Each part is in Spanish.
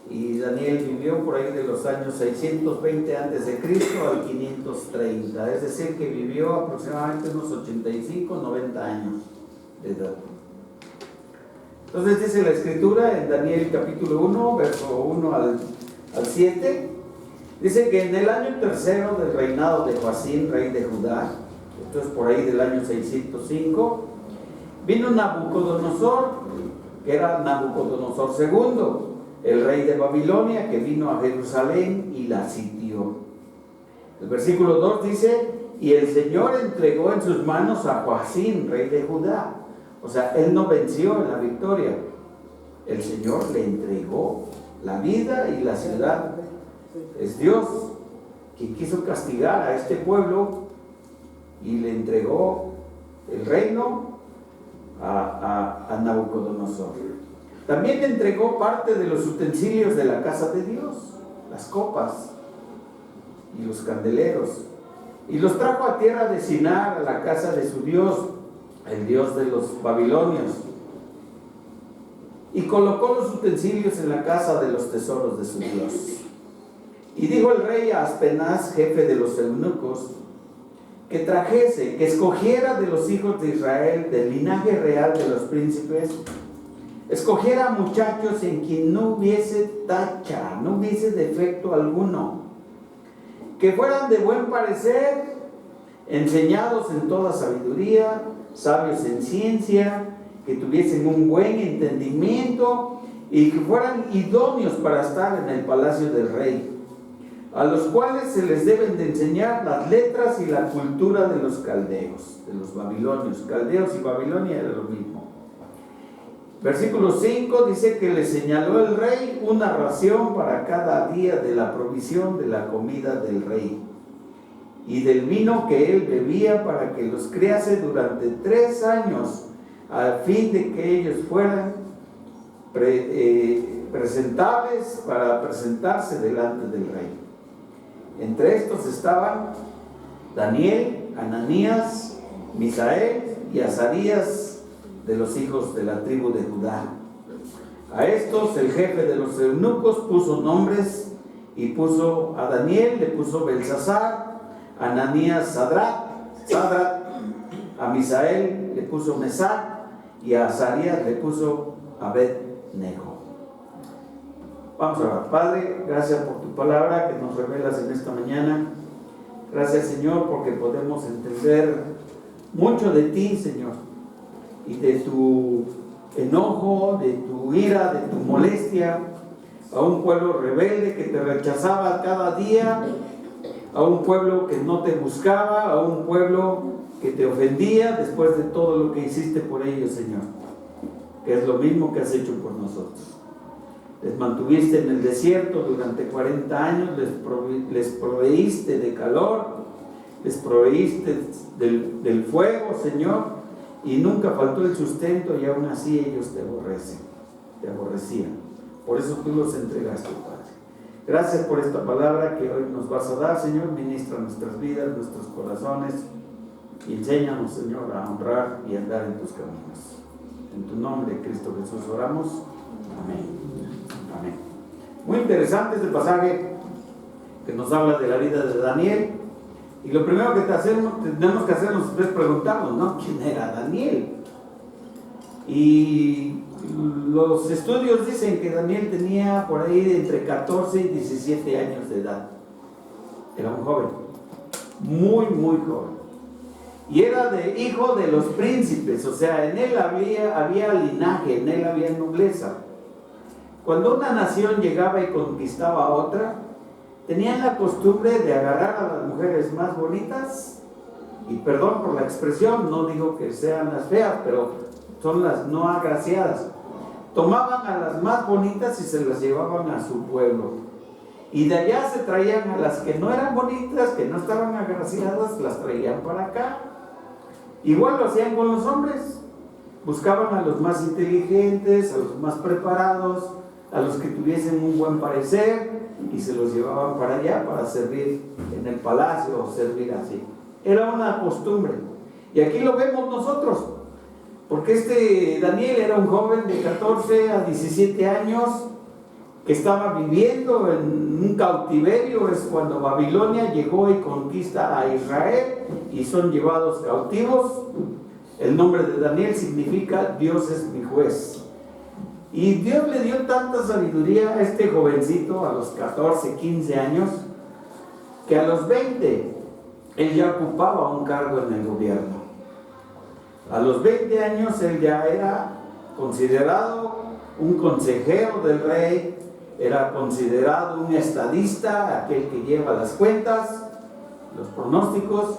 y Daniel vivió por ahí de los años 620 a.C. al 530, es decir, que vivió aproximadamente unos 85, 90 años de edad. Entonces dice la escritura en Daniel capítulo 1, verso 1 al 7, dice que en el año tercero del reinado de Joacim, rey de Judá, esto es por ahí del año 605, vino Nabucodonosor, que era Nabucodonosor II, el rey de Babilonia, que vino a Jerusalén y la sitió. El versículo 2 dice, y el Señor entregó en sus manos a Joacim, rey de Judá. O sea, él no venció en la victoria, el Señor le entregó la vida y la ciudad. Es Dios quien quiso castigar a este pueblo y le entregó el reino a Nabucodonosor. También le entregó parte de los utensilios de la casa de Dios, las copas y los candeleros, y los trajo a tierra de Sinar, a la casa de su Dios, el Dios de los babilonios, y colocó los utensilios en la casa de los tesoros de su Dios. Y dijo el rey a Aspenaz, jefe de los eunucos, que trajese, que escogiera de los hijos de Israel, del linaje real de los príncipes, escogiera muchachos en quien no hubiese tacha, no hubiese defecto alguno, que fueran de buen parecer, enseñados en toda sabiduría, sabios en ciencia, que tuviesen un buen entendimiento y que fueran idóneos para estar en el palacio del rey, a los cuales se les deben de enseñar las letras y la cultura de los caldeos, de los babilonios. Caldeos y Babilonia era lo mismo. Versículo 5 dice que le señaló el rey una ración para cada día de la provisión de la comida del rey y del vino que él bebía, para que los criase durante 3 años, al fin de que ellos fueran presentables para presentarse delante del rey. Entre estos estaban Daniel, Ananías, Misael y Azarías, de los hijos de la tribu de Judá. A estos el jefe de los eunucos puso nombres, y puso a Daniel, le puso Belsasar, a Ananías Sadrat, a Misael le puso Mesac, y a Azarías le puso Abed-Nego. Vamos a orar. Padre, gracias por tu palabra que nos revelas en esta mañana. Gracias, Señor, porque podemos entender mucho de ti, Señor, y de tu enojo, de tu ira, de tu molestia a un pueblo rebelde que te rechazaba cada día, a un pueblo que no te buscaba, a un pueblo que te ofendía después de todo lo que hiciste por ellos, Señor, que es lo mismo que has hecho por nosotros. Les mantuviste en el desierto durante 40 años, les proveíste de calor, les proveíste del fuego, Señor, y nunca faltó el sustento, y aún así ellos te aborrecían. Por eso tú los entregaste, Padre. Gracias por esta palabra que hoy nos vas a dar, Señor. Ministra nuestras vidas, nuestros corazones, y enséñanos, Señor, a honrar y andar en tus caminos. En tu nombre, Cristo Jesús, oramos. Amén. Amén. Muy interesante este pasaje que nos habla de la vida de Daniel. Y lo primero que tenemos que hacernos es preguntarnos, ¿no?, ¿quién era Daniel? Y los estudios dicen que Daniel tenía por ahí entre 14 y 17 años de edad. Era un joven, muy, muy joven. Y era de hijo de los príncipes, o sea, en él había linaje, en él había nobleza. Cuando una nación llegaba y conquistaba a otra, tenían la costumbre de agarrar a las mujeres más bonitas, y perdón por la expresión, no digo que sean las feas, pero son las no agraciadas. Tomaban a las más bonitas y se las llevaban a su pueblo, y de allá se traían a las que no eran bonitas, que no estaban agraciadas, las traían para acá. Igual lo hacían con los hombres, buscaban a los más inteligentes, a los más preparados, a los que tuviesen un buen parecer, y se los llevaban para allá para servir en el palacio o servir así. Era una costumbre, y aquí lo vemos nosotros, porque Daniel era un joven de 14 a 17 años, que estaba viviendo en un cautiverio, es cuando Babilonia llegó y conquista a Israel y son llevados cautivos. El nombre de Daniel significa Dios es mi juez. Y Dios le dio tanta sabiduría a este jovencito a los 14, 15 años, que a los 20 él ya ocupaba un cargo en el gobierno. A los 20 años él ya era considerado un consejero del rey, era considerado un estadista, aquel que lleva las cuentas, los pronósticos,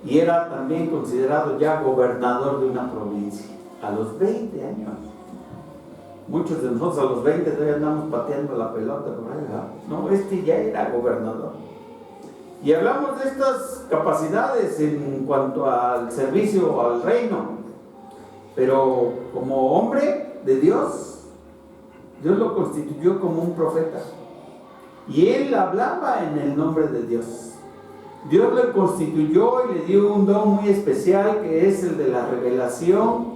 y era también considerado ya gobernador de una provincia. A los 20 años. Muchos de nosotros a los 20 todavía andamos pateando la pelota por ahí, ¿verdad? No, este ya era gobernador. Y hablamos de estas capacidades en cuanto al servicio al reino. Pero como hombre de Dios, Dios lo constituyó como un profeta. Y él hablaba en el nombre de Dios. Dios le constituyó y le dio un don muy especial, que es el de la revelación.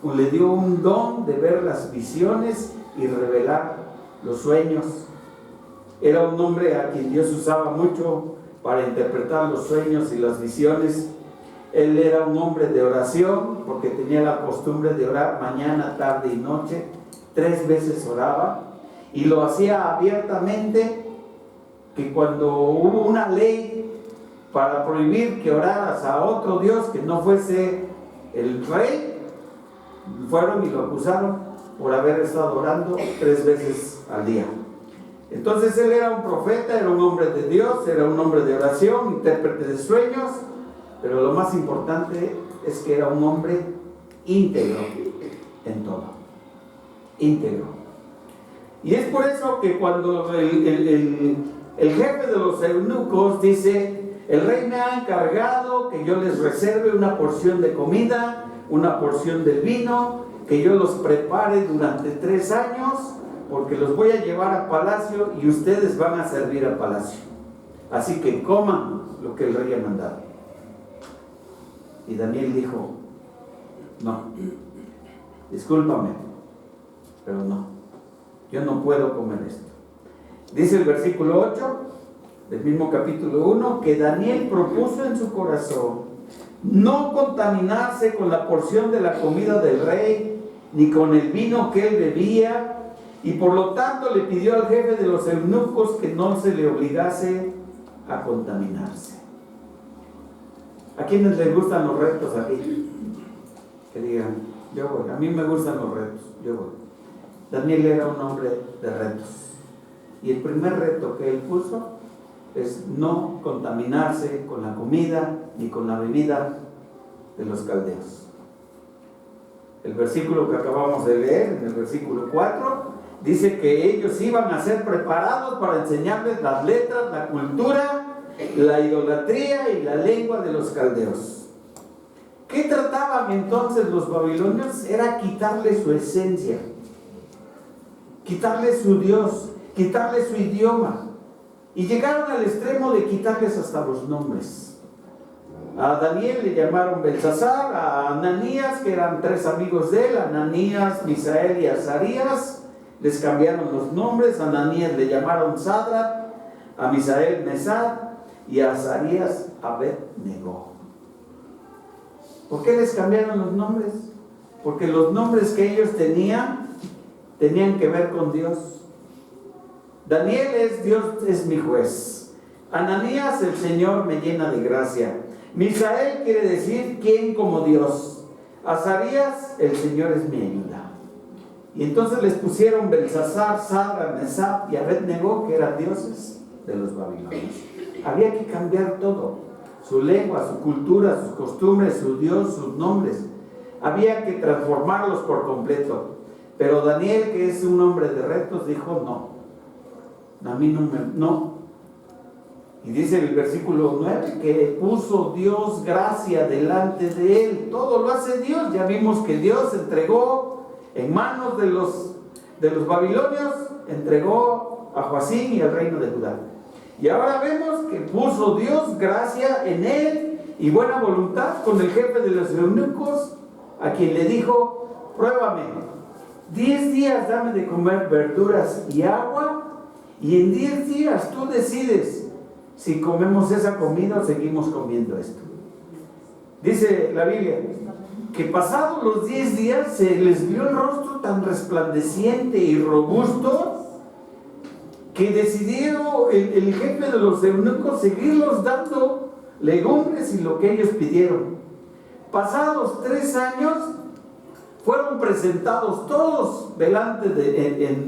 Le dio un don de ver las visiones y revelar los sueños. Era un hombre a quien Dios usaba mucho para interpretar los sueños y las visiones. Él era un hombre de oración, porque tenía la costumbre de orar mañana, tarde y noche. 3 veces oraba, y lo hacía abiertamente, que cuando hubo una ley para prohibir que oraras a otro Dios que no fuese el rey, fueron y lo acusaron por haber estado orando 3 veces al día. Entonces él era un profeta, era un hombre de Dios, era un hombre de oración, intérprete de sueños, pero lo más importante es que era un hombre íntegro en todo. Íntegro. Y es por eso que cuando el jefe de los eunucos dice: el rey me ha encargado que yo les reserve una porción de comida, una porción del vino, que yo los prepare durante 3 años, porque los voy a llevar a palacio y ustedes van a servir a palacio. Así que coman lo que el rey ha mandado. Y Daniel dijo: no, discúlpame, pero no, yo no puedo comer esto. Dice el versículo 8 del mismo capítulo 1, que Daniel propuso en su corazón no contaminarse con la porción de la comida del rey, ni con el vino que él bebía, y por lo tanto le pidió al jefe de los eunucos que no se le obligase a contaminarse. ¿A quiénes les gustan los retos aquí? Que digan: yo voy. A mí me gustan los retos, yo voy. Daniel era un hombre de retos, y el primer reto que él puso es no contaminarse con la comida ni con la bebida de los caldeos. El versículo que acabamos de leer, en el versículo 4, dice que ellos iban a ser preparados para enseñarles las letras, la cultura, la idolatría y la lengua de los caldeos. ¿Qué trataban entonces los babilonios? Era quitarle su esencia, quitarle su Dios, quitarle su idioma. Y llegaron al extremo de quitarles hasta los nombres. A Daniel le llamaron Belsasar, a Ananías, que eran 3 amigos de él, Ananías, Misael y Azarías, les cambiaron los nombres. A Ananías le llamaron Sadrat, a Misael Mesad y a Azarías Abed-Negó. ¿Por qué les cambiaron los nombres? Porque los nombres que ellos tenían que ver con Dios. Daniel es: Dios es mi juez. Ananías: el Señor me llena de gracia. Misael quiere decir: ¿quién como Dios? Azarías: el Señor es mi ayuda. Y entonces les pusieron Belsasar, Sadra, Mesad y Abed-Negó, que eran dioses de los babilonios. Había que cambiar todo: su lengua, su cultura, sus costumbres, su Dios, sus nombres. Había que transformarlos por completo. Pero Daniel, que es un hombre de retos, dijo: no, a mí no. Y dice el versículo 9 que puso Dios gracia delante de él. Todo lo hace Dios. Ya vimos que Dios entregó en manos de los babilonios, entregó a Joacim y al reino de Judá. Y ahora vemos que puso Dios gracia en él y buena voluntad con el jefe de los eunucos, a quien le dijo: pruébame, 10 días dame de comer verduras y agua, y en 10 días tú decides si comemos esa comida o seguimos comiendo esto. Dice la Biblia que pasados los 10 días se les vio el rostro tan resplandeciente y robusto que decidió el jefe de los eunucos seguirlos dando legumbres y lo que ellos pidieron. Pasados 3 años fueron presentados todos delante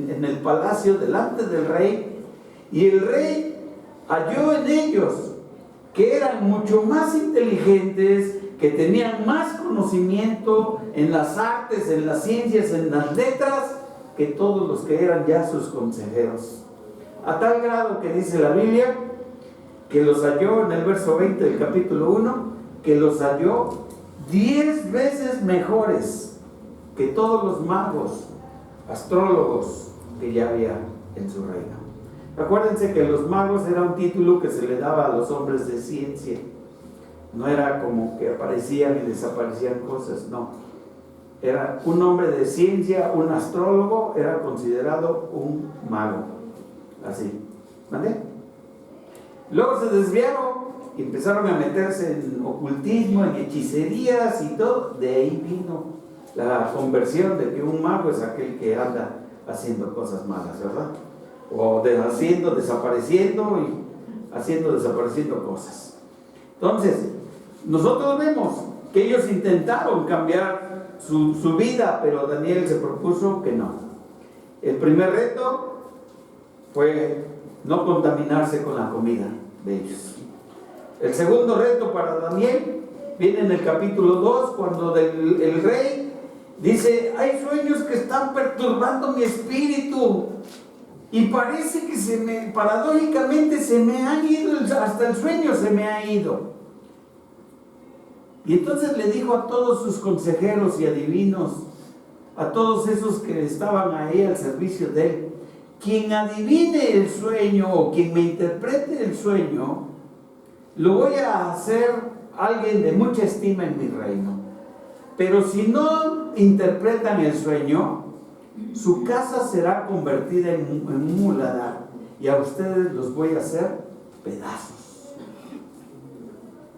en el palacio, delante del rey, y el rey halló en ellos que eran mucho más inteligentes, que tenían más conocimiento en las artes, en las ciencias, en las letras, que todos los que eran ya sus consejeros. A tal grado que dice la Biblia que los halló en el verso 20 del capítulo 1, que los halló 10 veces mejores que todos los magos, astrólogos que ya había en su reino. Acuérdense que los magos era un título que se le daba a los hombres de ciencia. No era como que aparecían y desaparecían cosas, no. Era un hombre de ciencia, un astrólogo, era considerado un mago. Así, ¿vale? Luego se desviaron y empezaron a meterse en ocultismo, en hechicerías y todo. De ahí vino la conversión de que un mago es aquel que anda haciendo cosas malas, ¿verdad? O desapareciendo y haciendo desapareciendo cosas. Entonces, nosotros vemos que ellos intentaron cambiar su vida, pero Daniel se propuso que no. El primer reto fue no contaminarse con la comida de ellos. El segundo reto para Daniel viene en el capítulo 2, cuando el rey dice: hay sueños que están perturbando mi espíritu y parece que paradójicamente se me han ido, hasta el sueño se me ha ido. Y entonces le dijo a todos sus consejeros y adivinos, a todos esos que estaban ahí al servicio de él: quien adivine el sueño o quien me interprete el sueño, lo voy a hacer alguien de mucha estima en mi reino. Pero si no interpretan el sueño, su casa será convertida en un muladar y a ustedes los voy a hacer pedazos.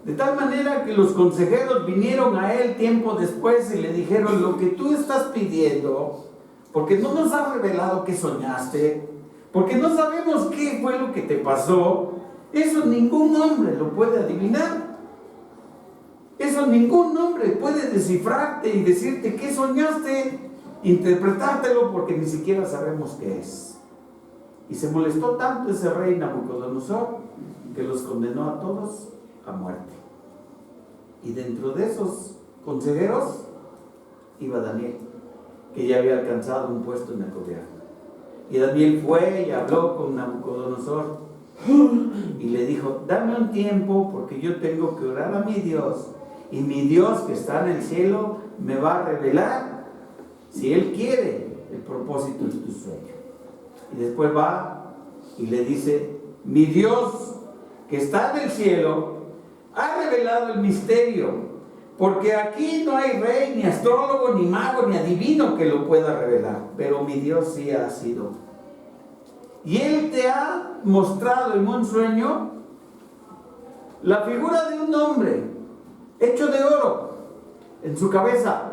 De tal manera que los consejeros vinieron a él tiempo después y le dijeron: lo que tú estás pidiendo, porque no nos has revelado qué soñaste, porque no sabemos qué fue lo que te pasó, eso ningún hombre lo puede adivinar. Eso ningún hombre puede descifrarte y decirte qué soñaste, interpretártelo, porque ni siquiera sabemos qué es. Y se molestó tanto ese rey Nabucodonosor que los condenó a todos a muerte. Y dentro de esos consejeros iba Daniel, que ya había alcanzado un puesto en el gobierno. Y Daniel fue y habló con Nabucodonosor y le dijo: dame un tiempo, porque yo tengo que orar a mi Dios, y mi Dios que está en el cielo me va a revelar, si Él quiere, el propósito de tu sueño. Y después va y le dice: mi Dios que está en el cielo ha revelado el misterio, porque aquí no hay rey, ni astrólogo, ni mago, ni adivino que lo pueda revelar, pero mi Dios sí ha sido. Y Él te ha mostrado en un sueño la figura de un hombre hecho de oro en su cabeza,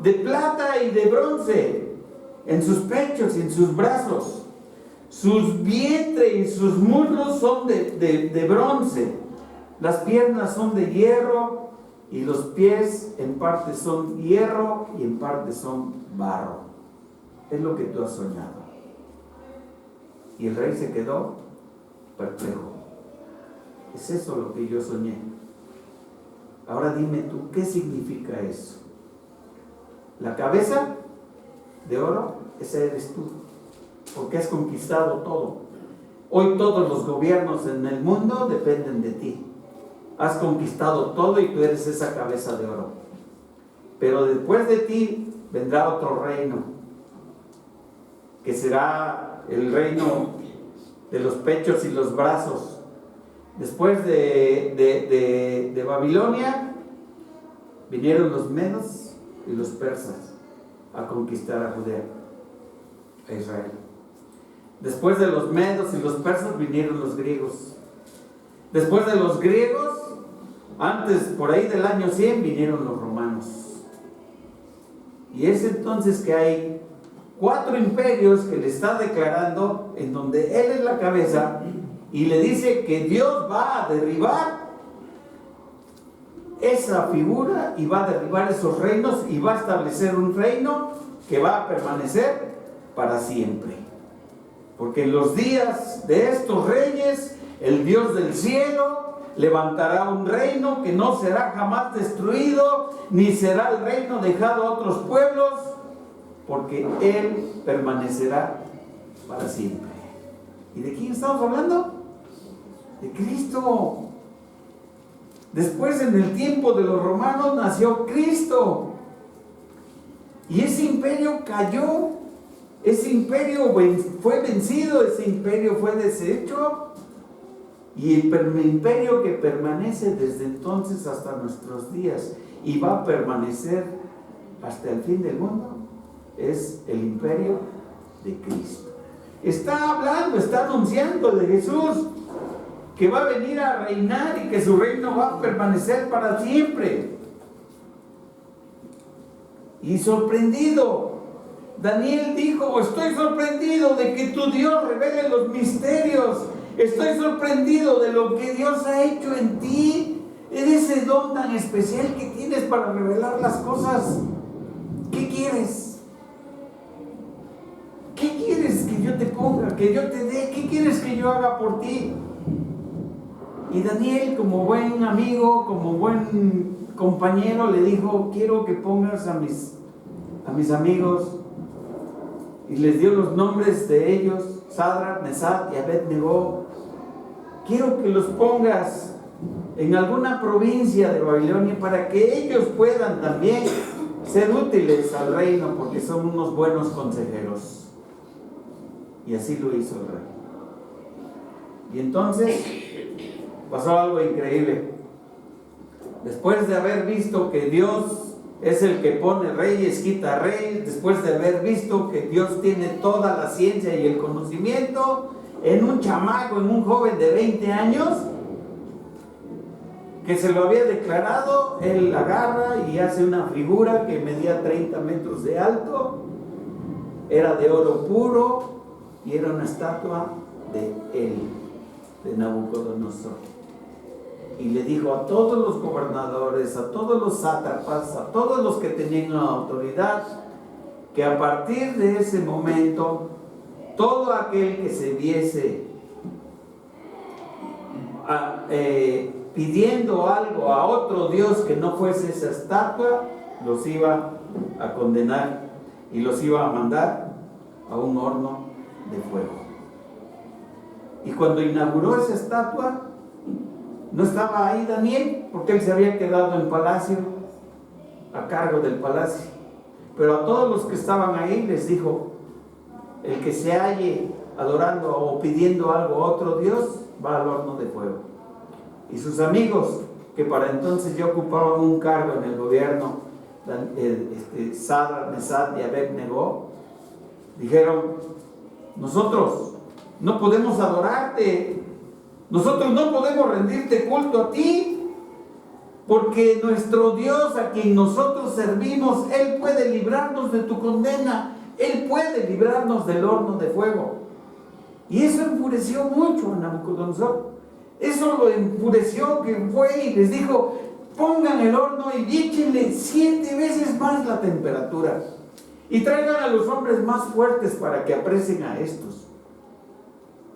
de plata y de bronce en sus pechos y en sus brazos. Sus vientres y sus muslos son de bronce, las piernas son de hierro y los pies en parte son hierro y en parte son barro. Es lo que tú has soñado. Y el rey se quedó perplejo. Es eso lo que yo soñé. Ahora dime tú, ¿qué significa eso? La cabeza de oro, esa eres tú, porque has conquistado todo. Hoy todos los gobiernos en el mundo dependen de ti. Has conquistado todo y tú eres esa cabeza de oro. Pero después de ti vendrá otro reino, que será el reino de los pechos y los brazos. Después de Babilonia vinieron los medos y los persas. a conquistar a Judea, a Israel. Después de los medos y los persas vinieron los griegos. Después de los griegos, antes, por ahí del año 100, vinieron los romanos. Y es entonces que hay 4 imperios que le está declarando, en donde él es la cabeza, y le dice que Dios va a derribar esa figura y va a derribar esos reinos y va a establecer un reino que va a permanecer para siempre. Porque en los días de estos reyes, el Dios del cielo levantará un reino que no será jamás destruido, ni será el reino dejado a otros pueblos, porque Él permanecerá para siempre. ¿Y de quién estamos hablando? De Cristo. Después, en el tiempo de los romanos, nació Cristo. Y ese imperio cayó. Ese imperio fue vencido, ese imperio fue deshecho. Y el imperio que permanece desde entonces hasta nuestros días y va a permanecer hasta el fin del mundo es el imperio de Cristo. Está hablando, está anunciando de Jesús, que va a venir a reinar y que su reino va a permanecer para siempre. Y sorprendido, Daniel dijo: estoy sorprendido de que tu Dios revele los misterios. Estoy sorprendido de lo que Dios ha hecho en ti. Es ese don tan especial que tienes para revelar las cosas. ¿Qué quieres? ¿Qué quieres que yo te ponga, que yo te dé? ¿Qué quieres que yo haga por ti? Y Daniel, como buen amigo, como buen compañero, le dijo: quiero que pongas a mis amigos. Y les dio los nombres de ellos: Sadrach, Mesach y Abed-Nego. Quiero que los pongas en alguna provincia de Babilonia para que ellos puedan también ser útiles al reino, porque son unos buenos consejeros. Y así lo hizo el rey. Y entonces pasó algo increíble. Después de haber visto que Dios es el que pone reyes, quita reyes, después de haber visto que Dios tiene toda la ciencia y el conocimiento en un chamaco, en un joven de 20 años, que se lo había declarado, él agarra y hace una figura que medía 30 metros de alto, era de oro puro y era una estatua de él, de Nabucodonosor. Y le dijo a todos los gobernadores, a todos los sátrapas, a todos los que tenían la autoridad, que a partir de ese momento, todo aquel que se viese pidiendo algo a otro Dios que no fuese esa estatua, los iba a condenar y los iba a mandar a un horno de fuego. Y cuando inauguró esa estatua, no estaba ahí Daniel, porque él se había quedado en palacio, a cargo del palacio. Pero a todos los que estaban ahí les dijo: el que se halle adorando o pidiendo algo a otro Dios, va al horno de fuego. Y sus amigos, que para entonces ya ocupaban un cargo en el gobierno, Sadrach, Mesach y Abed-Nego, dijeron: nosotros no podemos adorarte, nosotros no podemos rendirte culto a ti, porque nuestro Dios, a quien nosotros servimos, Él puede librarnos de tu condena, Él puede librarnos del horno de fuego. Y eso enfureció mucho a Nabucodonosor. Eso lo enfureció, que fue y les dijo: pongan el horno y échenle 7 veces más la temperatura, y traigan a los hombres más fuertes para que apresen a estos.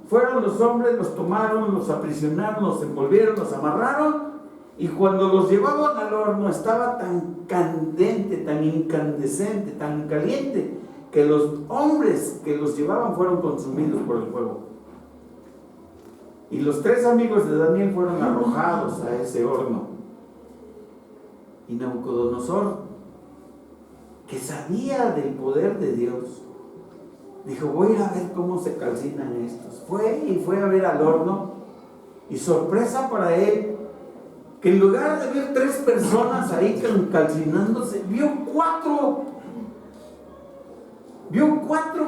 Fueron los hombres, los tomaron, los aprisionaron, los envolvieron, los amarraron, y cuando los llevaban al horno estaba tan candente, tan incandescente, tan caliente, que los hombres que los llevaban fueron consumidos por el fuego. Y los 3 amigos de Daniel fueron arrojados a ese horno. Y Nabucodonosor, que sabía del poder de Dios, dijo: voy a ir a ver cómo se calcinan estos. Fue a ver al horno, y sorpresa para él, que en lugar de ver 3 personas ahí calcinándose, vio 4. vio 4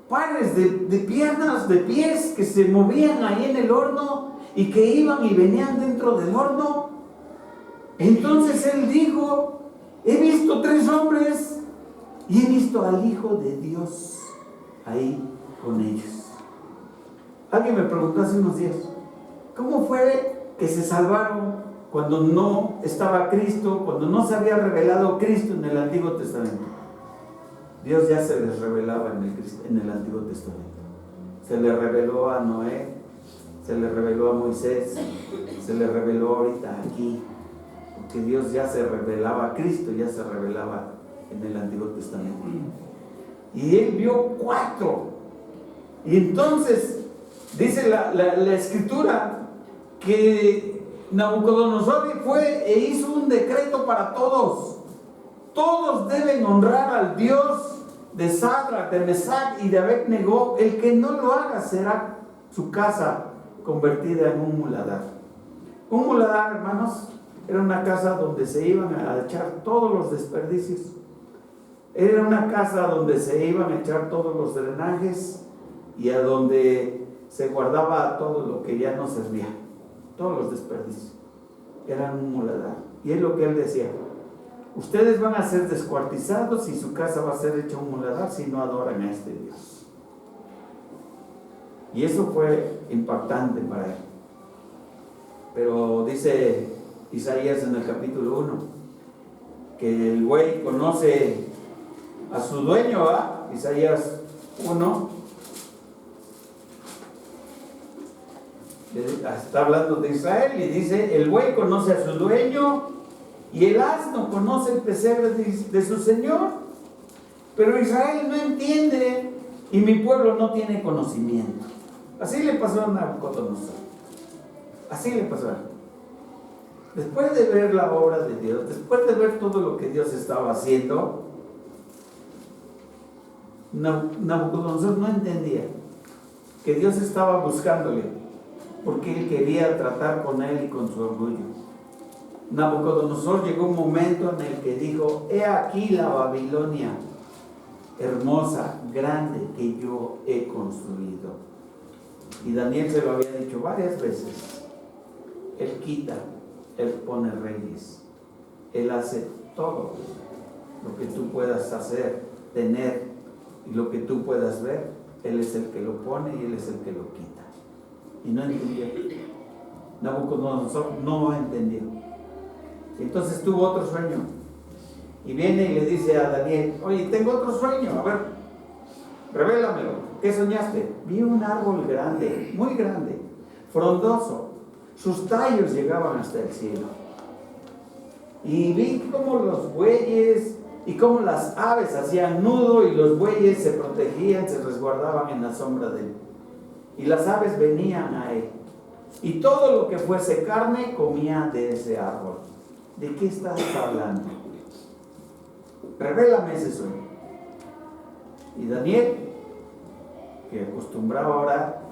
pares de piernas, de pies que se movían ahí en el horno y que iban y venían dentro del horno. Entonces él dijo: he visto 3 hombres y he visto al Hijo de Dios ahí con ellos. Alguien me preguntó hace unos días: ¿cómo fue que se salvaron cuando no estaba Cristo, cuando no se había revelado Cristo en el Antiguo Testamento? Dios ya se les revelaba en el Antiguo Testamento. Se le reveló a Noé, se le reveló a Moisés, se le reveló ahorita aquí, porque Dios ya se revelaba, Cristo ya se revelaba en el Antiguo Testamento. Y él vio 4. Y entonces dice la Escritura que Nabucodonosor fue e hizo un decreto para todos. Todos deben honrar al Dios de Sadrach, de Mesach y de Abed-Negó. El que no lo haga será su casa convertida en un muladar. Un muladar, hermanos, era una casa donde se iban a echar todos los desperdicios. Era una casa donde se iban a echar todos los drenajes y a donde se guardaba todo lo que ya no servía, todos los desperdicios. Era un muladar. Y es lo que él decía: ustedes van a ser descuartizados y su casa va a ser hecha un muladar si no adoran a este Dios. Y eso fue impactante para él. Pero dice Isaías en el capítulo 1 que el buey conoce a su dueño, ¿va? Isaías 1 está hablando de Israel y dice: el buey conoce a su dueño y el asno conoce el pesebre de su señor, pero Israel no entiende y mi pueblo no tiene conocimiento. Así le pasó a Nabucodonosor. Así le pasó a él. Después de ver la obra de Dios, después de ver todo lo que Dios estaba haciendo, Nabucodonosor no entendía que Dios estaba buscándole porque él quería tratar con él y con su orgullo. Nabucodonosor llegó un momento en el que dijo: he aquí la Babilonia hermosa, grande, que yo he construido. Y Daniel se lo había dicho varias veces: él quita, él pone reyes, él hace todo lo que tú puedas hacer, tener, y lo que tú puedas ver. Él es el que lo pone y él es el que lo quita. Y no entendió. Nabucodonosor no entendió. Entonces tuvo otro sueño y viene y le dice a Daniel: oye, tengo otro sueño, a ver, revélamelo. ¿Qué soñaste? Vi un árbol grande, muy grande, frondoso, sus tallos llegaban hasta el cielo, y vi cómo los bueyes y cómo las aves hacían nudo, y los bueyes se protegían, se resguardaban en la sombra de él, y las aves venían a él, y todo lo que fuese carne comía de ese árbol. ¿De qué estás hablando? Revélame ese sueño. Y Daniel, que acostumbraba a orar,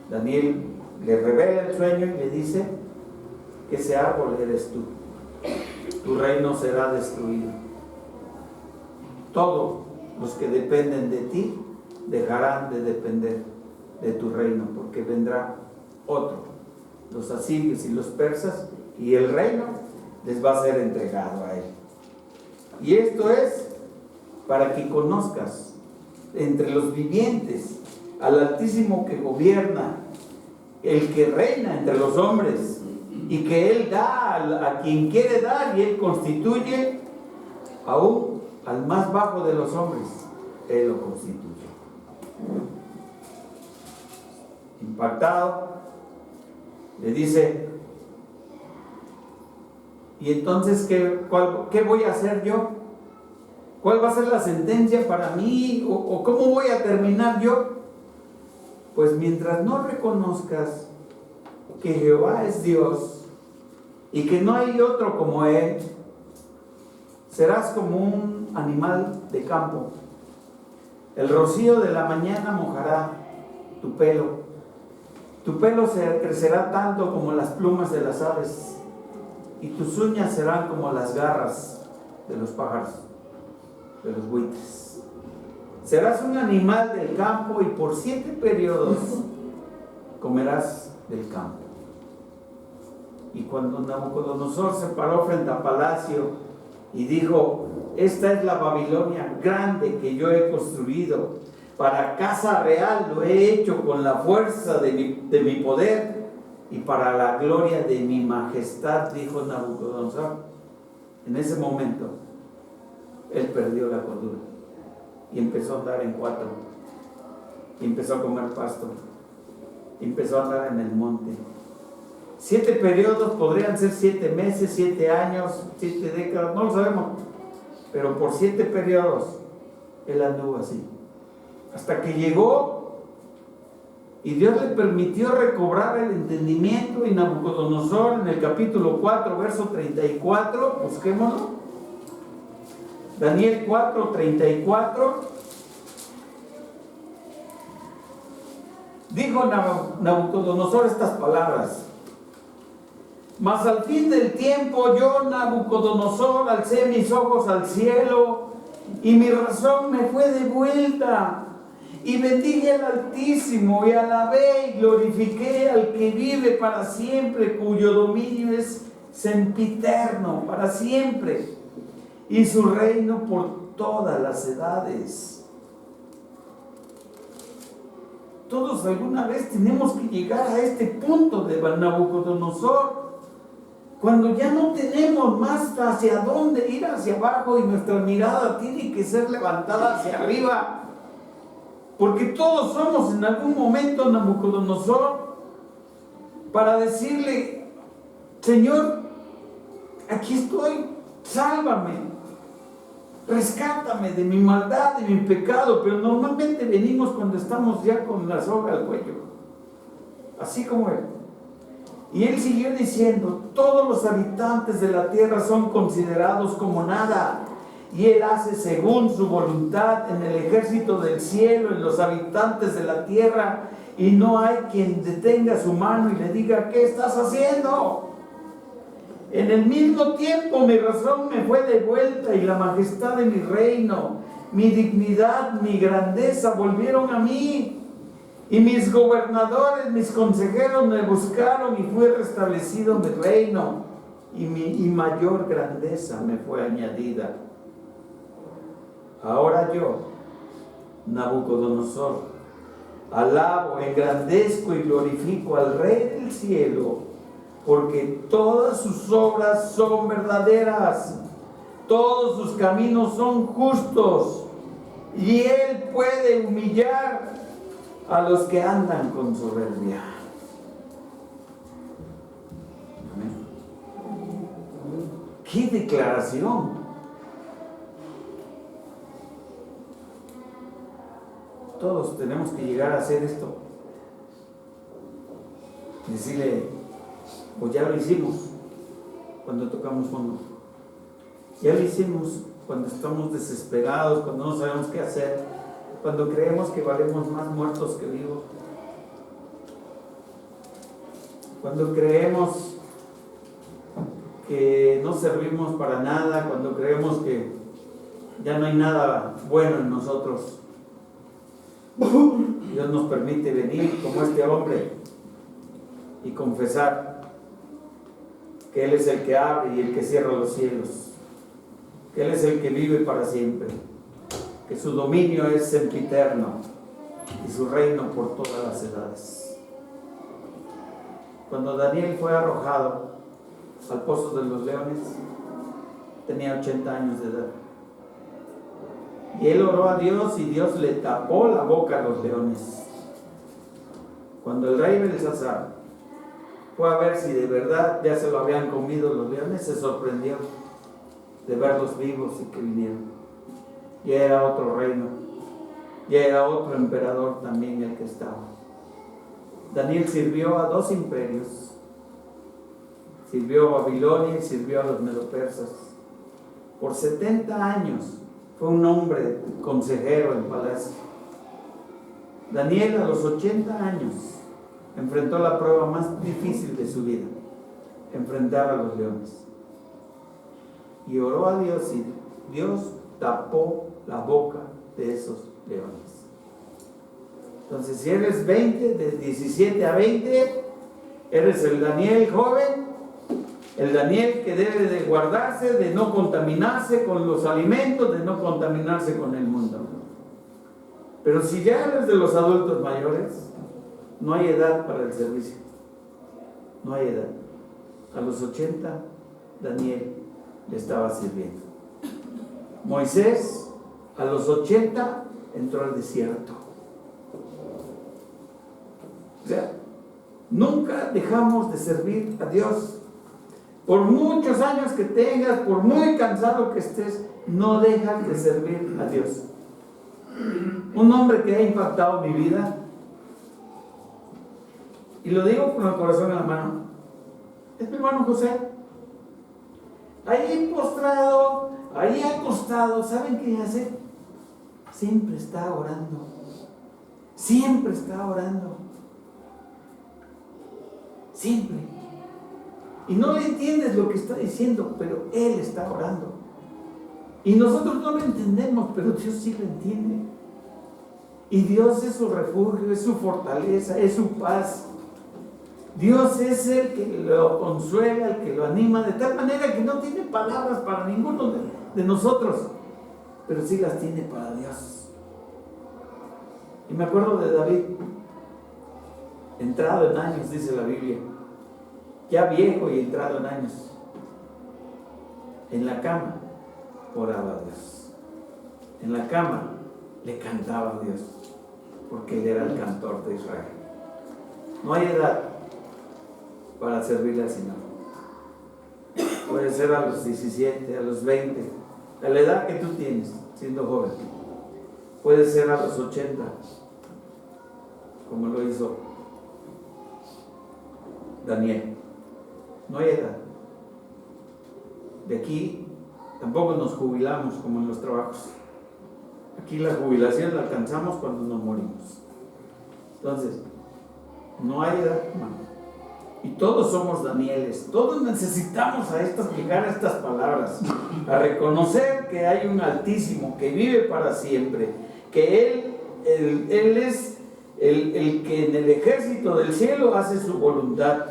Daniel le revela el sueño y le dice que ese árbol eres tú. Tu reino será destruido. Todos los que dependen de ti dejarán de depender de tu reino, porque vendrá otro, los asirios y los persas, y el reino les va a ser entregado a él. Y esto es para que conozcas entre los vivientes al Altísimo que gobierna, el que reina entre los hombres, y que él da a quien quiere dar, y él constituye aún al más bajo de los hombres, él lo constituye. Impactado, le dice: ¿y entonces qué voy a hacer yo? ¿Cuál va a ser la sentencia para mí? ¿O cómo voy a terminar yo? Pues mientras no reconozcas que Jehová es Dios y que no hay otro como Él, serás como un animal de campo. El rocío de la mañana mojará tu pelo. Tu pelo se crecerá tanto como las plumas de las aves, y tus uñas serán como las garras de los pájaros. de los buitres. Serás un animal del campo y por 7 periodos comerás del campo. Y cuando Nabucodonosor se paró frente al palacio y dijo: esta es la Babilonia grande que yo he construido, para casa real lo he hecho con la fuerza de mi poder y para la gloria de mi majestad, dijo Nabucodonosor. En ese momento él perdió la cordura y empezó a andar en 4, y empezó a comer pasto, y empezó a andar en el monte. 7 periodos podrían ser 7 meses, 7 años, 7 décadas, no lo sabemos, pero por 7 periodos él anduvo así, hasta que llegó y Dios le permitió recobrar el entendimiento. Y Nabucodonosor, en el capítulo 4, verso 34, busquémoslo, Daniel 4, 34, dijo Nabucodonosor estas palabras: mas al fin del tiempo yo, Nabucodonosor, alcé mis ojos al cielo y mi razón me fue de vuelta, y bendije al Altísimo y alabé y glorifiqué al que vive para siempre, cuyo dominio es sempiterno, para siempre, y su reino por todas las edades. Todos alguna vez tenemos que llegar a este punto de Nabucodonosor, cuando ya no tenemos más hacia dónde ir, hacia abajo, y nuestra mirada tiene que ser levantada hacia arriba, porque todos somos en algún momento Nabucodonosor, para decirle: Señor, aquí estoy, sálvame, rescátame de mi maldad, de mi pecado. Pero normalmente venimos cuando estamos ya con la soga al cuello, así como él. Y él siguió diciendo: todos los habitantes de la tierra son considerados como nada, y él hace según su voluntad en el ejército del cielo, en los habitantes de la tierra, y no hay quien detenga su mano y le diga: ¿qué estás haciendo? En el mismo tiempo mi razón me fue de vuelta, y la majestad de mi reino, mi dignidad, mi grandeza volvieron a mí. Y mis gobernadores, mis consejeros me buscaron, y fue restablecido mi reino, y mayor grandeza me fue añadida. Ahora yo, Nabucodonosor, alabo, engrandezco y glorifico al Rey del cielo, porque todas sus obras son verdaderas, todos sus caminos son justos, y él puede humillar a los que andan con soberbia. Amén. ¡Qué declaración! Todos tenemos que llegar a hacer esto. Decirle: pues ya lo hicimos cuando tocamos fondo. Ya lo hicimos cuando estamos desesperados, cuando no sabemos qué hacer, cuando creemos que valemos más muertos que vivos, cuando creemos que no servimos para nada, cuando creemos que ya no hay nada bueno en nosotros. Dios nos permite venir como este hombre y confesar que Él es el que abre y el que cierra los cielos, que Él es el que vive para siempre, que su dominio es sempiterno y su reino por todas las edades. Cuando Daniel fue arrojado al pozo de los leones, tenía 80 años de edad. Y él oró a Dios, y Dios le tapó la boca a los leones. Cuando el rey Belsasar fue a ver si de verdad ya se lo habían comido los leones, se sorprendió de verlos vivos y que vinieron. Ya era otro reino, ya era otro emperador también el que estaba. Daniel sirvió a 2 imperios. Sirvió a Babilonia y sirvió a los medopersas. Por 70 años fue un hombre consejero en palacio. Daniel, a los 80 años, enfrentó la prueba más difícil de su vida: enfrentar a los leones. Y oró a Dios, y Dios tapó la boca de esos leones. Entonces, si eres 20, de 17 a 20, eres el Daniel joven, el Daniel que debe de guardarse, de no contaminarse con los alimentos, de no contaminarse con el mundo. Pero si ya eres de los adultos mayores, no hay edad para el servicio. No hay edad. A los 80, Daniel le estaba sirviendo. Moisés, a los 80, entró al desierto. O sea, nunca dejamos de servir a Dios. Por muchos años que tengas, por muy cansado que estés, no dejas de servir a Dios. Un hombre que ha impactado mi vida, y lo digo con el corazón en la mano, es mi hermano José. Ahí postrado, ahí acostado, ¿saben qué hace? Siempre está orando. Siempre está orando. Siempre. Y no le entiendes lo que está diciendo, pero él está orando. Y nosotros no lo entendemos, pero Dios sí lo entiende. Y Dios es su refugio, es su fortaleza, es su paz. Dios es el que lo consuela, el que lo anima, de tal manera que no tiene palabras para ninguno de nosotros, pero sí las tiene para Dios. Y me acuerdo de David, entrado en años, dice la Biblia, ya viejo y entrado en años, en la cama oraba a Dios, en la cama le cantaba a Dios, porque él era el cantor de Israel. No hay edad para servirle al Señor. Puede ser a los 17, a los 20, a la edad que tú tienes, siendo joven. Puede ser a los 80, como lo hizo Daniel. No hay edad. De aquí tampoco nos jubilamos como en los trabajos. Aquí la jubilación la alcanzamos cuando nos morimos. Entonces, no hay edad, hermano. Y todos somos Danieles, todos necesitamos llegar a estas palabras, a reconocer que hay un Altísimo que vive para siempre, que Él es el que en el ejército del cielo hace su voluntad.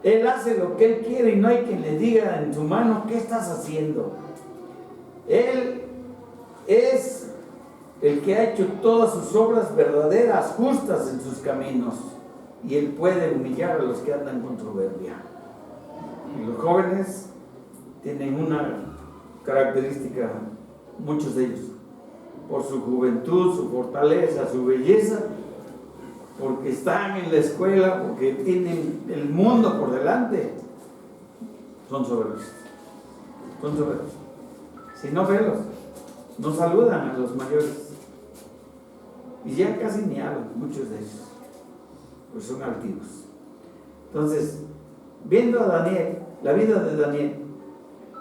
Él hace lo que Él quiere y no hay quien le diga en su mano, ¿qué estás haciendo? Él es el que ha hecho todas sus obras verdaderas, justas en sus caminos. Y Él puede humillar a los que andan con soberbia. Y los jóvenes tienen una característica, muchos de ellos, por su juventud, su fortaleza, su belleza, porque están en la escuela, porque tienen el mundo por delante, son soberbios. Son soberbios. Si no velos, no saludan a los mayores. Y ya casi ni hablan, muchos de ellos. Pues son altivos. Entonces, viendo a Daniel, la vida de Daniel,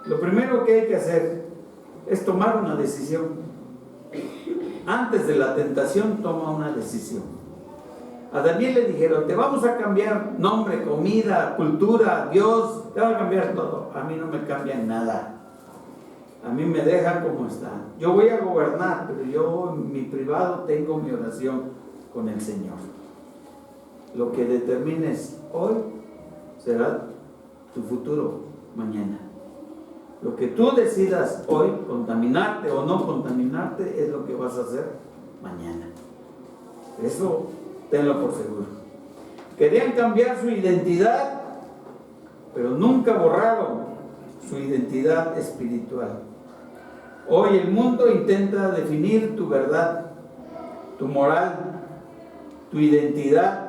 lo primero que hay que hacer es tomar una decisión. Antes de la tentación, toma una decisión. A Daniel le dijeron, te vamos a cambiar nombre, comida, cultura, Dios, te va a cambiar todo. A mí no me cambian nada. A mí me dejan como está. Yo voy a gobernar, pero yo en mi privado tengo mi oración con el Señor. Lo que determines hoy será tu futuro mañana. Lo que tú decidas hoy, contaminarte o no contaminarte, es lo que vas a hacer mañana. Eso tenlo por seguro. Querían cambiar su identidad, pero nunca borraron su identidad espiritual. Hoy el mundo intenta definir tu verdad, tu moral, tu identidad.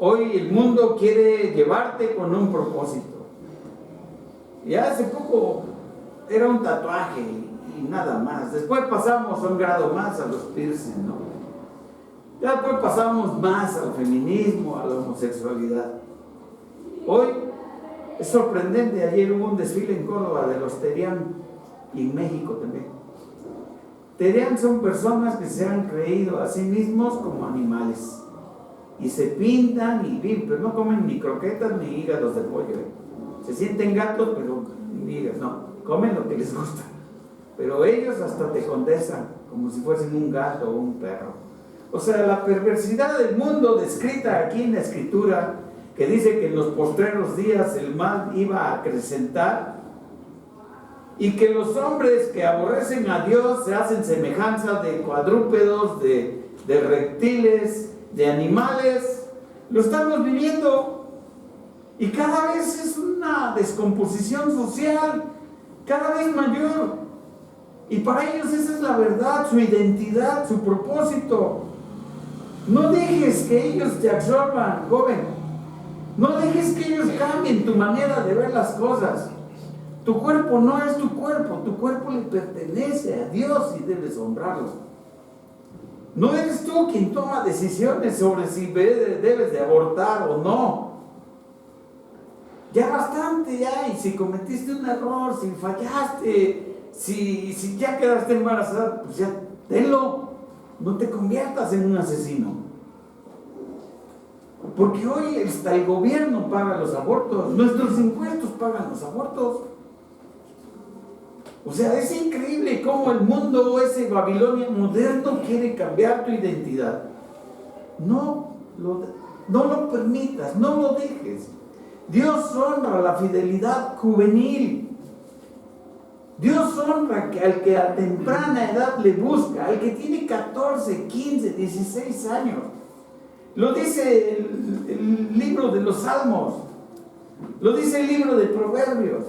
Hoy el mundo quiere llevarte con un propósito. Y hace poco era un tatuaje y nada más. Después pasamos a un grado más a los piercing, ¿no? Ya después pasamos más al feminismo, a la homosexualidad. Hoy es sorprendente. Ayer hubo un desfile en Córdoba de los Terian y en México también. Terian son personas que se han creído a sí mismos como animales. Y se pintan y viven, pero no comen ni croquetas ni hígados de pollo. Se sienten gatos, pero ni hígados, no. Comen lo que les gusta. pero ellos hasta te contestan como si fuesen un gato o un perro. O sea, la perversidad del mundo descrita aquí en la Escritura, que dice que en los postreros días el mal iba a acrecentar, y que los hombres que aborrecen a Dios se hacen semejanza de cuadrúpedos, de reptiles, de animales. Lo estamos viviendo, y cada vez es una descomposición social cada vez mayor, y para ellos esa es la verdad, su identidad, su propósito. No dejes que ellos te absorban, joven. No dejes que ellos cambien tu manera de ver las cosas. Tu cuerpo no es tu cuerpo le pertenece a Dios y debes honrarlo. No eres tú quien toma decisiones sobre si debes de abortar o no. Ya bastante ya, y si cometiste un error, si fallaste, si ya quedaste embarazada, pues ya tenlo. No te conviertas en un asesino. Porque hoy hasta el gobierno paga los abortos, nuestros impuestos pagan los abortos. O sea, es increíble cómo el mundo, ese Babilonia moderno, quiere cambiar tu identidad. No lo permitas, no lo dejes. Dios honra la fidelidad juvenil. Dios honra al que a temprana edad le busca, al que tiene 14, 15, 16 años. Lo dice el libro de los Salmos, lo dice el libro de Proverbios.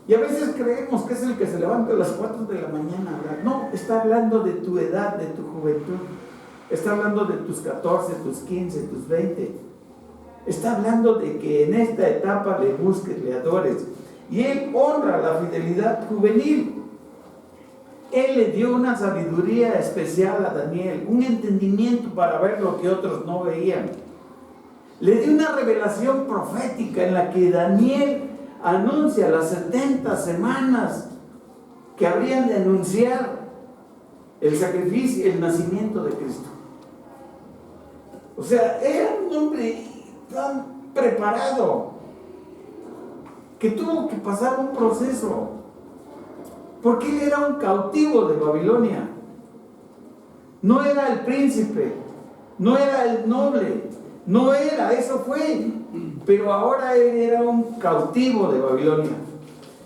Y a veces creemos que es el que se levanta a las 4 de la mañana a hablar. No, está hablando de tu edad, de tu juventud. Está hablando de tus 14, tus 15, tus 20. Está hablando de que en esta etapa le busques, le adores. Y Él honra la fidelidad juvenil. Él le dio una sabiduría especial a Daniel, un entendimiento para ver lo que otros no veían. Le dio una revelación profética en la que Daniel anuncia las 70 semanas que habrían de anunciar el sacrificio, el nacimiento de Cristo. O sea, era un hombre tan preparado que tuvo que pasar un proceso, porque él era un cautivo de Babilonia. No era el príncipe, no era el noble, no era, eso fue, pero ahora él era un cautivo de Babilonia.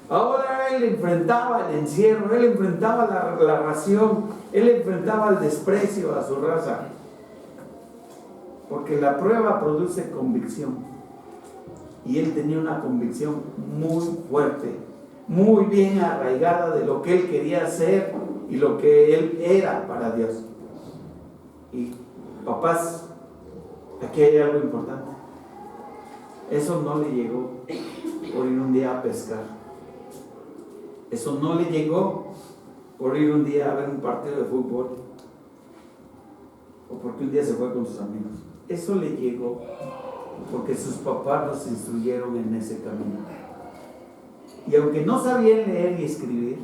Ahora él enfrentaba el encierro, él enfrentaba la ración, él enfrentaba el desprecio a su raza, porque la prueba produce convicción. Y él tenía una convicción muy fuerte, muy bien arraigada de lo que él quería hacer y lo que él era para Dios. Y papás, aquí hay algo importante. Eso no le llegó por ir un día a pescar. Eso no le llegó por ir un día a ver un partido de fútbol, o porque un día se fue con sus amigos. Eso le llegó porque sus papás los instruyeron en ese camino. Y aunque no sabían leer y escribir,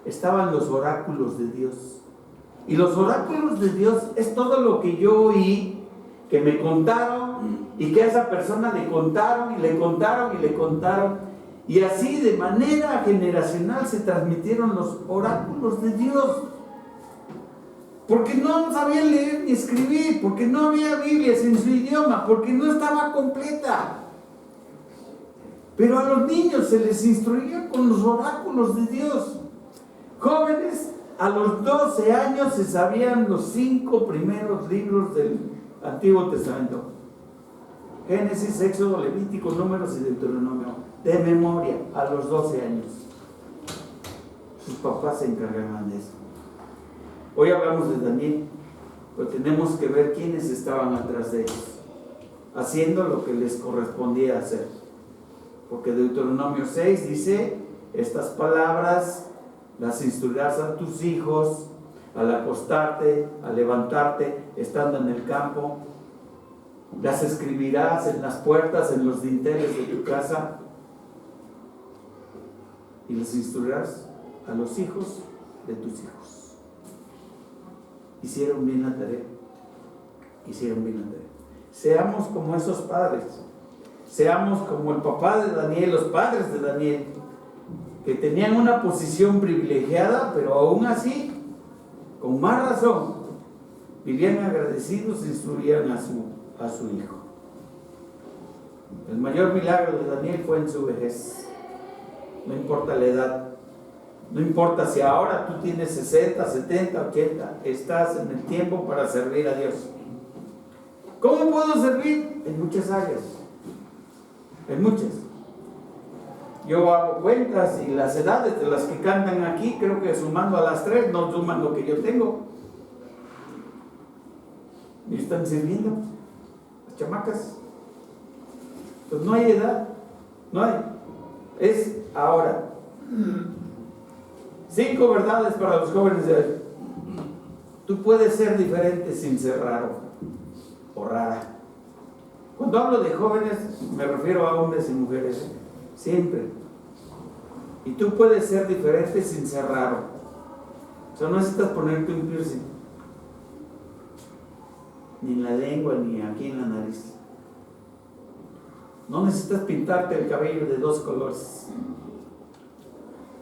estaban los oráculos de Dios. Y los oráculos de Dios es todo lo que yo oí, que me contaron, y que a esa persona le contaron, y le contaron, y le contaron. Y así de manera generacional se transmitieron los oráculos de Dios. Porque no sabían leer ni escribir, porque no había Biblias en su idioma, porque no estaba completa. Pero a los niños se les instruía con los oráculos de Dios. Jóvenes, a los 12 años se sabían los 5 primeros libros del Antiguo Testamento: Génesis, Éxodo, Levítico, Números y Deuteronomio, de memoria, a los 12 años. Sus papás se encargaban de eso. Hoy hablamos de Daniel, pero tenemos que ver quiénes estaban atrás de ellos, haciendo lo que les correspondía hacer. Porque Deuteronomio 6 dice: estas palabras las instruirás a tus hijos al acostarte, al levantarte, estando en el campo. Las escribirás en las puertas, en los dinteles de tu casa, y las instruirás a los hijos de tus hijos. Hicieron bien la tarea. Hicieron bien la tarea. Seamos como esos padres. Seamos como el papá de Daniel, los padres de Daniel, que tenían una posición privilegiada, pero aún así, con más razón, vivían agradecidos e instruían a su hijo. El mayor milagro de Daniel fue en su vejez. No importa la edad, no importa si ahora tú tienes 60, 70, 80, estás en el tiempo para servir a Dios. ¿Cómo puedo servir? En muchas áreas, en muchas. Yo hago cuentas y las edades de las que cantan aquí, creo que sumando a las 3 no suman lo que yo tengo. Y están sirviendo las chamacas. Pues no hay edad, no hay. Es ahora. 5 verdades para los jóvenes de hoy. Tú puedes ser diferente sin ser raro o rara. Cuando hablo de jóvenes, me refiero a hombres y mujeres, siempre. Y tú puedes ser diferente sin ser raro. O sea, no necesitas ponerte un piercing, ni en la lengua, ni aquí en la nariz. No necesitas pintarte el cabello de 2 colores.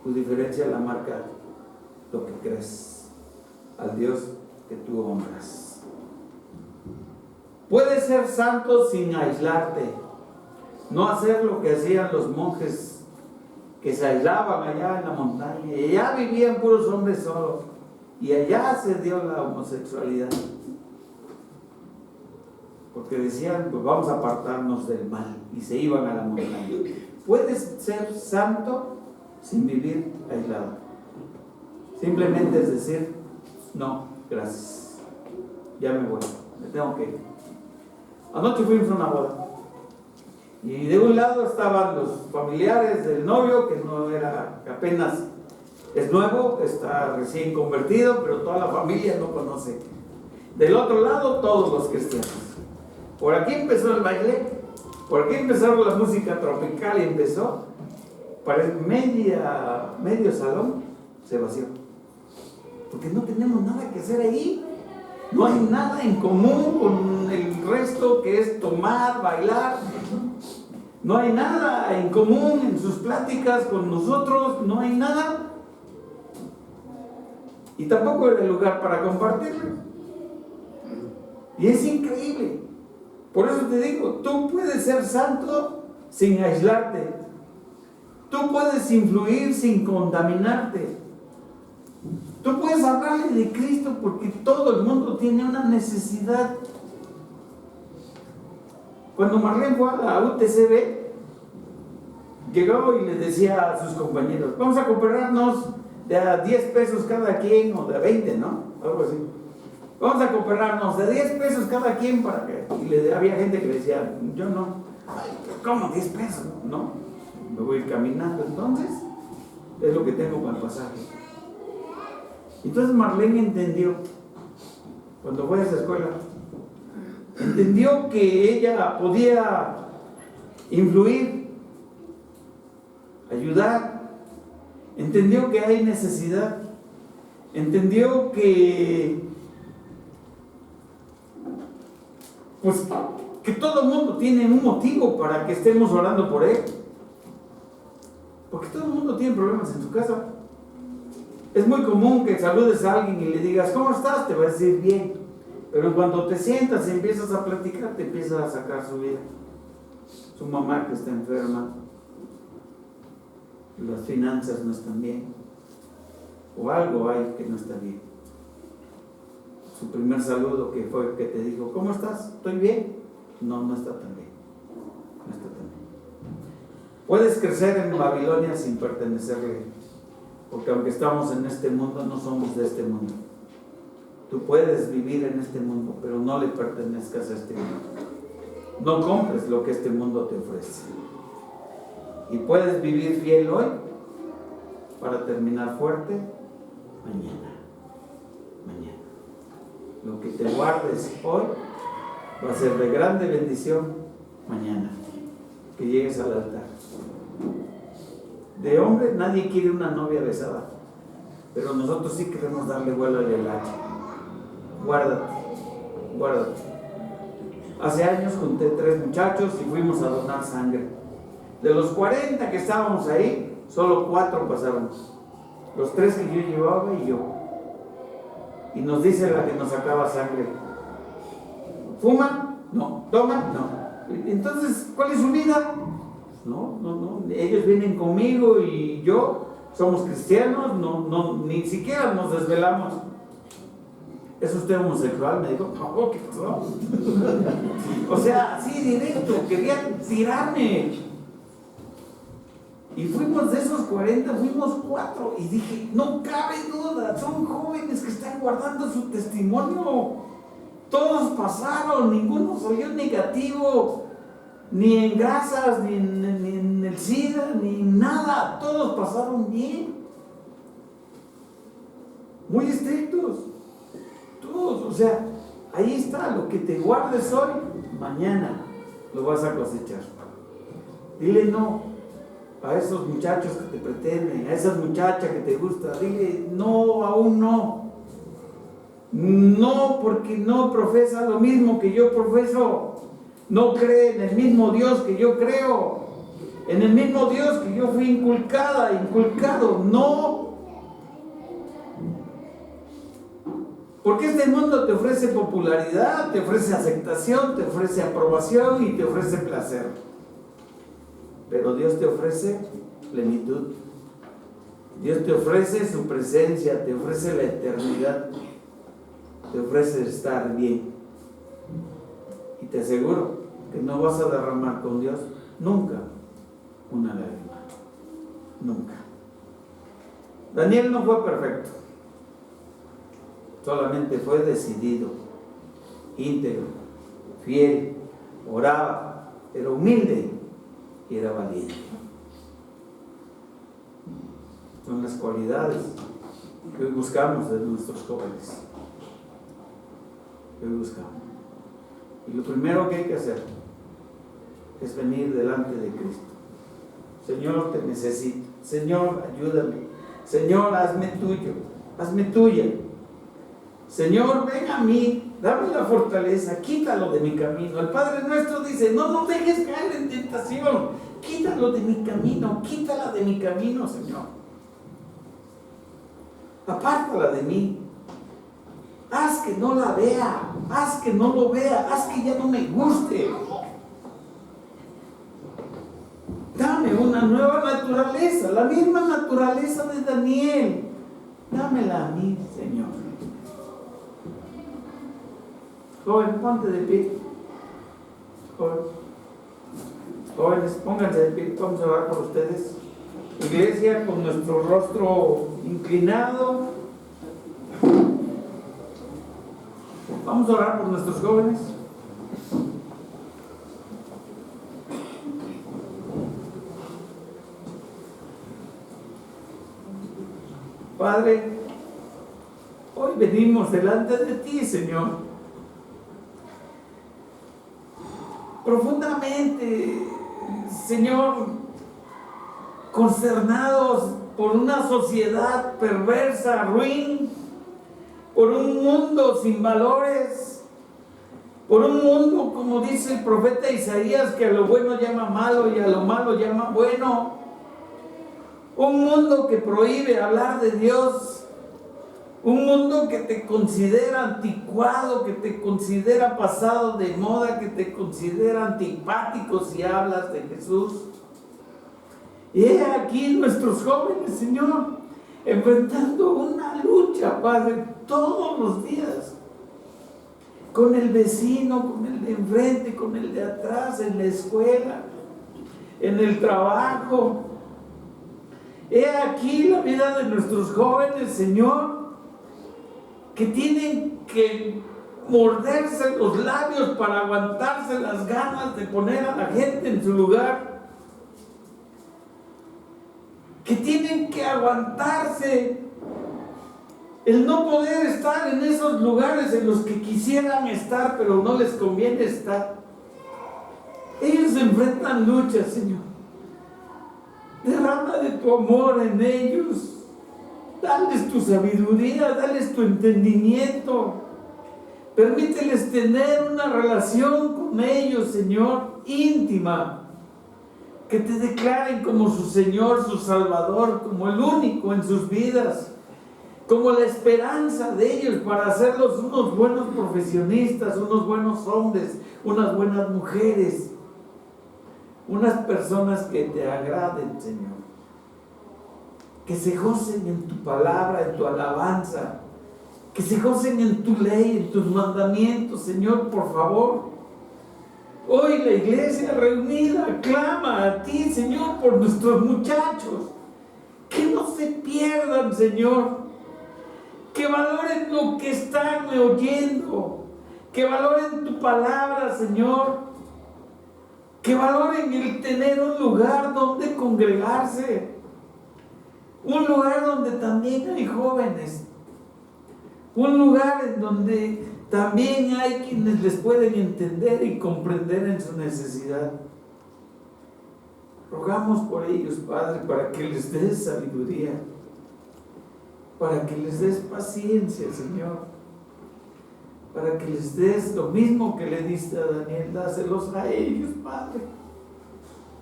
Tu diferencia la marca lo que crees, al Dios que tú honras. Puedes ser santo sin aislarte, no hacer lo que hacían los monjes que se aislaban allá en la montaña y allá vivían puros hombres solos y allá se dio la homosexualidad, porque decían, pues vamos a apartarnos del mal, y se iban a la montaña. Puedes ser santo sin vivir aislado. Simplemente es decir, no, gracias, ya me voy, me tengo que ir. Anoche fuimos a una boda y de un lado estaban los familiares del novio, que no era, que apenas es nuevo, está recién convertido, pero toda la familia lo conoce. Del otro lado, todos los cristianos. Por aquí empezó el baile, por aquí empezó la música tropical y empezó, para medio salón se vació. Porque no tenemos nada que hacer ahí. No hay nada en común con el resto, que es tomar, bailar. No hay nada en común en sus pláticas con nosotros, no hay nada. Y tampoco era el lugar para compartirlo. Y es increíble. Por eso te digo, tú puedes ser santo sin aislarte. Tú puedes influir sin contaminarte. Tú puedes hablarle de Cristo porque todo el mundo tiene una necesidad. Cuando Marlene fue a la UTCB, llegó y le decía a sus compañeros, vamos a cooperarnos de a 10 pesos cada quien, o de 20, ¿no? Algo así. Vamos a cooperarnos de 10 pesos cada quien para que... Y había gente que le decía, yo no. Ay, ¿cómo 10 pesos? No, me voy caminando. Entonces, es lo que tengo para el pasaje. Entonces Marlene entendió, cuando fue a esa escuela, entendió que ella podía influir, ayudar, entendió que hay necesidad, entendió que pues que todo el mundo tiene un motivo para que estemos orando por él, porque todo el mundo tiene problemas en su casa. Es muy común que saludes a alguien y le digas, ¿cómo estás? Te va a decir bien. Pero cuando te sientas y empiezas a platicar, te empiezas a sacar su vida. Su mamá que está enferma, las finanzas no están bien, o algo hay que no está bien. Su primer saludo que fue que te dijo, ¿cómo estás? ¿Estoy bien? No, no está tan bien. No está tan bien. Puedes crecer en Babilonia sin pertenecerle, porque aunque estamos en este mundo, no somos de este mundo. Tú puedes vivir en este mundo, pero no le pertenezcas a este mundo. No compres lo que este mundo te ofrece. Y puedes vivir fiel hoy para terminar fuerte mañana. Mañana. Lo que te guardes hoy va a ser de grande bendición mañana, que llegues al altar. De hombre nadie quiere una novia besada, pero nosotros sí queremos darle vuelo al hacha. Guárdate, guárdate. Hace años junté 3 muchachos y fuimos a donar sangre. De los 40 que estábamos ahí, Solo 4 pasaron. Los 3 que yo llevaba y yo. Y nos dice la que nos sacaba sangre: ¿fuman? No. ¿Toman? No. Entonces, ¿cuál es su vida? No. Ellos vienen conmigo y yo somos cristianos, ni siquiera nos desvelamos. ¿Es usted homosexual? Me dijo, no, ¿qué pasó? O sea, así directo, querían tirarme. Y fuimos de esos 40, fuimos 4. Y dije, no cabe duda, son jóvenes que están guardando su testimonio. Todos pasaron, ninguno salió negativo, ni en grasas, ni en el SIDA, ni nada. Todos pasaron bien. Muy estrictos. Todos, o sea, ahí está, lo que te guardes hoy, mañana lo vas a cosechar. Dile no a esos muchachos que te pretenden, a esas muchachas que te gusta. Dile no, aún no. No, porque no profesa lo mismo que yo profeso. No cree en el mismo Dios que yo creo, en el mismo Dios que yo fui inculcado. No. Porque este mundo te ofrece popularidad, te ofrece aceptación, te ofrece aprobación y te ofrece placer. Pero Dios te ofrece plenitud. Dios te ofrece su presencia, te ofrece la eternidad, te ofrece estar bien. Y te aseguro que no vas a derramar con Dios nunca una lágrima. Nunca. Daniel no fue perfecto. Solamente fue decidido, íntegro, fiel, oraba, era humilde y era valiente. Son las cualidades que hoy buscamos de nuestros jóvenes. Que hoy buscamos. Y lo primero que hay que hacer es venir delante de Cristo. Señor, te necesito. Señor, ayúdame. Señor, hazme tuyo. Hazme tuya. Señor, ven a mí, dame la fortaleza, quítalo de mi camino. El Padre nuestro dice, no dejes caer en tentación, quítalo de mi camino, quítala de mi camino, Señor. Apártala de mí. Haz que no la vea, haz que no lo vea, haz que ya no me guste. Dame una nueva naturaleza, la misma naturaleza de Daniel. Dámela a mí, Señor. Joven, ponte de pie. Jóvenes, pónganse de pie, vamos a orar por ustedes. Iglesia, con nuestro rostro inclinado, vamos a orar por nuestros jóvenes. Padre, hoy venimos delante de ti, Señor, profundamente, Señor, consternados por una sociedad perversa, ruin, por un mundo sin valores, por un mundo, como dice el profeta Isaías, que a lo bueno llama malo y a lo malo llama bueno, un mundo que prohíbe hablar de Dios, un mundo que te considera anticuado, que te considera pasado de moda, que te considera antipático si hablas de Jesús. Y he aquí nuestros jóvenes, Señor, enfrentando una lucha, Padre, todos los días, con el vecino, con el de enfrente, con el de atrás, en la escuela, en el trabajo. He aquí la vida de nuestros jóvenes, Señor, que tienen que morderse los labios para aguantarse las ganas de poner a la gente en su lugar, que tienen que aguantarse el no poder estar en esos lugares en los que quisieran estar, pero no les conviene estar. Ellos enfrentan luchas, Señor. Derrama de tu amor en ellos. Dales tu sabiduría, dales tu entendimiento. Permíteles tener una relación con ellos, Señor, íntima. que te declaren como su Señor, su Salvador, como el único en sus vidas, como la esperanza de ellos para hacerlos unos buenos profesionistas, unos buenos hombres, unas buenas mujeres, unas personas que te agraden, Señor, que se gocen en tu palabra, en tu alabanza, que se gocen en tu ley, en tus mandamientos, Señor, por favor. Hoy la iglesia reunida clama a ti, Señor, por nuestros muchachos, que no se pierdan, Señor, que valoren lo que están oyendo, que valoren tu palabra, Señor, que valoren el tener un lugar donde congregarse, un lugar donde también hay jóvenes, un lugar en donde también hay quienes les pueden entender y comprender en su necesidad. Rogamos por ellos, Padre, para que les des sabiduría, para que les des paciencia, Señor, para que les des lo mismo que le diste a Daniel, dáselos a ellos, Padre,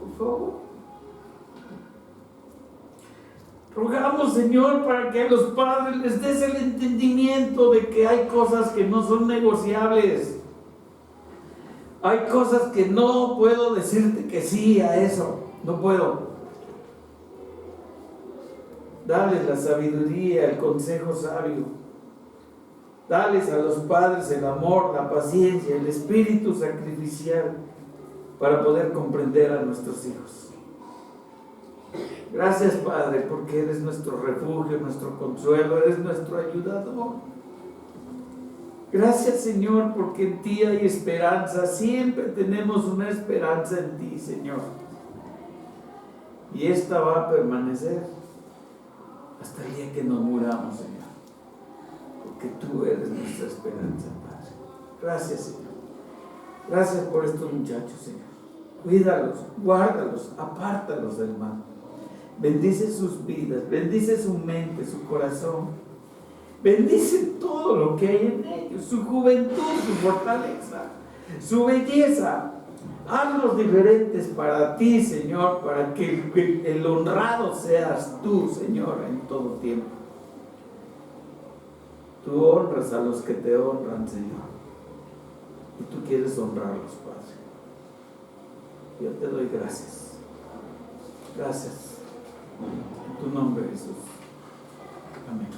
por favor. Rogamos, Señor, para que a los padres les des el entendimiento de que hay cosas que no son negociables. Hay cosas que no puedo decirte que sí a eso, no puedo. Dales la sabiduría, el consejo sabio. Dales a los padres el amor, la paciencia, el espíritu sacrificial para poder comprender a nuestros hijos. Gracias, Padre, porque eres nuestro refugio, nuestro consuelo, eres nuestro ayudador. Gracias, Señor, porque en ti hay esperanza. Siempre tenemos una esperanza en ti, Señor. Y esta va a permanecer hasta el día que nos muramos, Señor. Porque tú eres nuestra esperanza, Padre. Gracias, Señor. Gracias por estos muchachos, Señor. Cuídalos, guárdalos, apártalos del mal. Bendice sus vidas, bendice su mente, su corazón. Bendice todo lo que hay en ellos, su juventud, su fortaleza, su belleza. Hazlos diferentes para ti, Señor, para que el honrado seas tú, Señor, en todo tiempo. Tú honras a los que te honran, Señor. Y tú quieres honrarlos, Padre. Yo te doy gracias. Gracias. En tu nombre, Jesús. Amén.